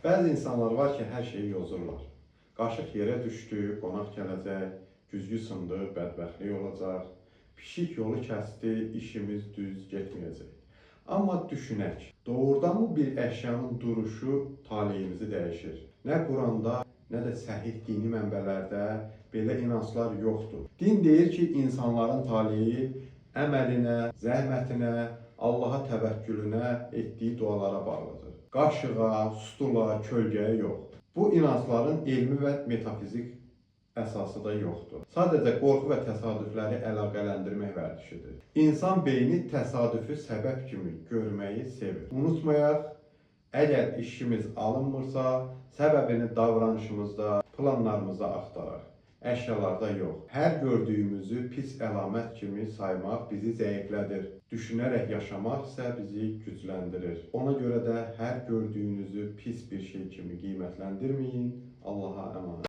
Bəzi insanlar var ki, hər şeyi yozurlar. Qaşıq yerə düşdü, qonaq gələcək, güzgü sındı, bədbəxtlik olacaq. Pişik yolu kəsdi, işimiz düz getməyəcək. Amma düşünək, doğrudanmı bir əşyanın duruşu taleyimizi dəyişir? Nə Quranda, nə də səhih dini mənbələrdə belə inanclar yoxdur. Din deyir ki, insanların taleyi əməlinə, zəhmətinə, Allaha təvəkkülünə, etdiyi dualara bağlıdır. Qaşığa, stula, kölgəyə yox. Bu inancların elmi və metafizik əsası da yoxdur. Sadəcə qorxu və təsadüfləri əlaqələndirmək vərdişidir. İnsan beyni təsadüfü səbəb kimi görməyi sevir. Unutmayaq, əgər işimiz alınmırsa, səbəbini davranışımızda, planlarımızda axtaraq. Əşyalarda yox. Hər gördüyümüzü pis əlamət kimi saymaq bizi zəiflədir. Düşünərək yaşamaq isə bizi gücləndirir. Ona görə də hər gördüyünüzü pis bir şey kimi qiymətləndirməyin. Allaha əmanət.